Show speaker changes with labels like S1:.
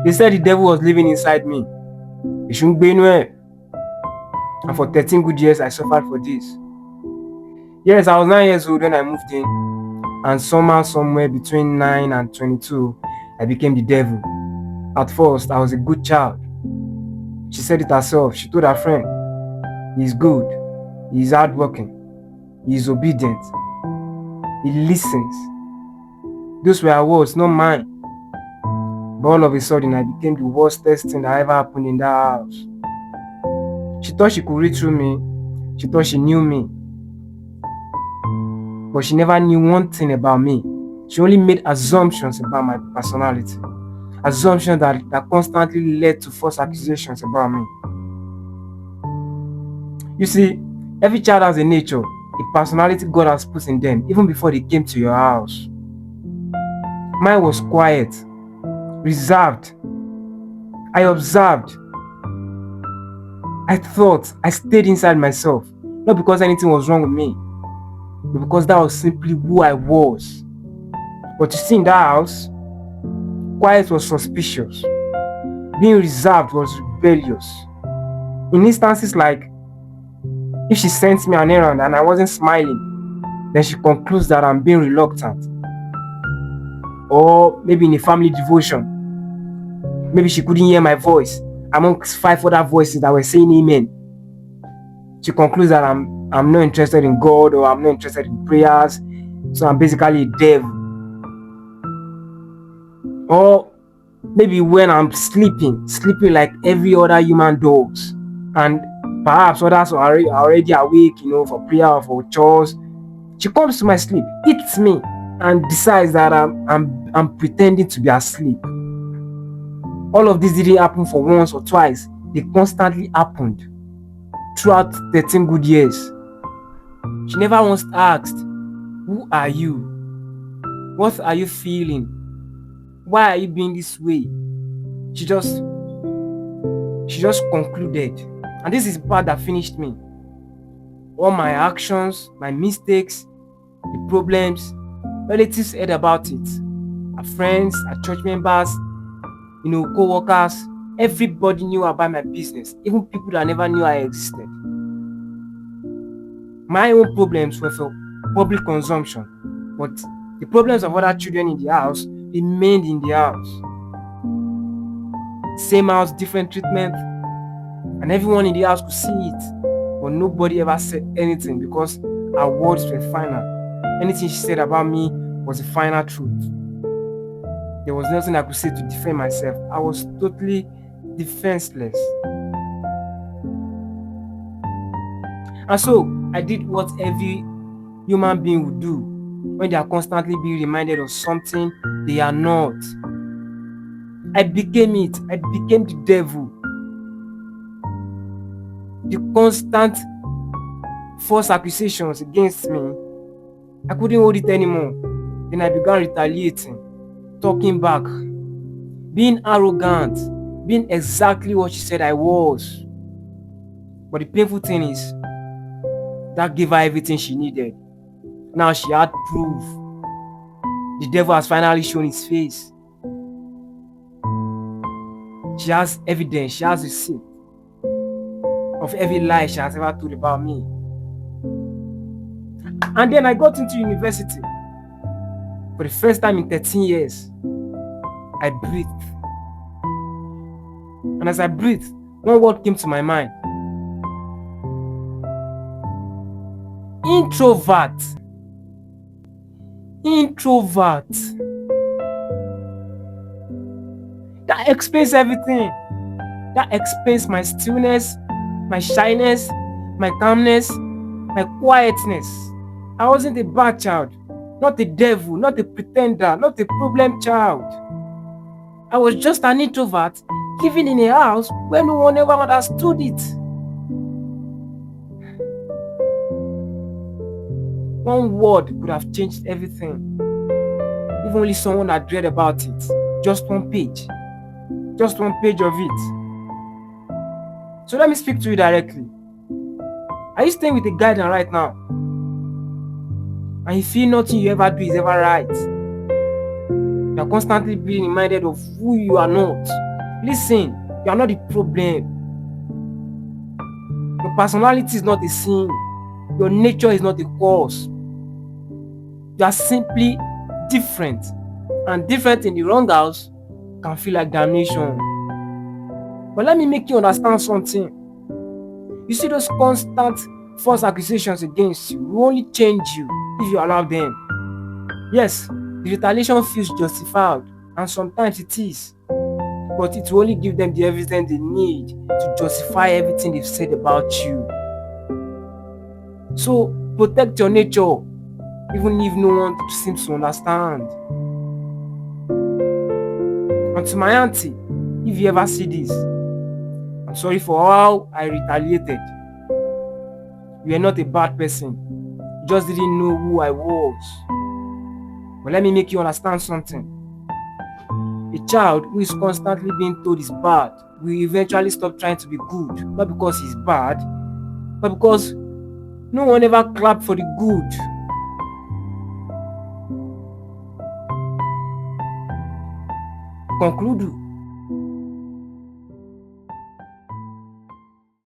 S1: They said the devil was living inside me. It shouldn't be anywhere. And for 13 good years, I suffered for this. Yes, I was 9 years old when I moved in. And somehow, somewhere between 9 and 22, I became the devil. At first, I was a good child. She said it herself. She told her friend, he's good. He's hardworking. He's obedient. He listens. Those were her words, not mine. But all of a sudden, I became the worstest thing that ever happened in that house. She thought she could read through me. She thought she knew me. But she never knew one thing about me. She only made assumptions about my personality. Assumptions that constantly led to false accusations about me. You see, every child has a nature, a personality God has put in them, even before they came to your house. Mine was quiet, reserved. I observed. I thought. I stayed inside myself. Not because anything was wrong with me, but because that was simply who I was. But you see, in that house, quiet was suspicious. Being reserved was rebellious. In instances like, if she sent me an errand and I wasn't smiling, then she concludes that I'm being reluctant. Or maybe in a family devotion, maybe she couldn't hear my voice amongst 5 other voices that were saying amen. She concludes that I'm not interested in God, or I'm not interested in prayers, so I'm basically a devil. Or maybe when I'm sleeping like every other human does, and perhaps others are already awake, for prayer or for chores, she comes to my sleep, eats me, and decides that I'm pretending to be asleep. All of this didn't happen for once or twice. They constantly happened throughout 13 good years. She never once asked, who are you? What are you feeling? Why are you being this way? She just concluded. And this is the part that finished me. All my actions, my mistakes, the problems, relatives heard about it. Our friends, our church members, co-workers, everybody knew about my business, even people that never knew I existed. My own problems were for public consumption, but the problems of other children in the house remained in the house. Same house, different treatment, and everyone in the house could see it, but nobody ever said anything because her words were final. Anything she said about me was the final truth. There was nothing I could say to defend myself. I was totally defenseless. And so I did what every human being would do when they are constantly being reminded of something they are not. I became it. I became the devil. The constant false accusations against me, I couldn't hold it anymore. Then I began retaliating, talking back, being arrogant, being exactly what she said I was. But the painful thing is, that gave her everything she needed. Now she had proof. The devil has finally shown his face. She has evidence, she has receipt of every lie she has ever told about me. And then I got into university. For the first time in 13 years, I breathed. And as I breathed, one word came to my mind. Introvert. Introvert. That explains everything. That explains my stillness, my shyness, my calmness, my quietness. I wasn't a bad child, not a devil, not a pretender, not a problem child. I was just an introvert living in a house where no one ever understood it. One word could have changed everything. If only someone had read about it. Just one page. Just one page of it. So let me speak to you directly. Are you staying with a guardian right now? And you feel nothing you ever do is ever right? You are constantly being reminded of who you are not. Listen, you are not the problem. Your personality is not a sin. Your nature is not a cause. You are simply different. And different in the wrong house can feel like damnation. But let me make you understand something. You see those constant false accusations against you will only change you if you allow them. Yes, the retaliation feels justified, and sometimes it is. But it will only give them the evidence they need to justify everything they've said about you. So protect your nature, even if no one seems to understand. And to my auntie, if you ever see this, I'm sorry for how I retaliated. You are not a bad person. You just didn't know who I was. But let me make you understand something. A child who is constantly being told is bad will eventually stop trying to be good. Not because he's bad, but because no one ever clapped for the good. Concludu.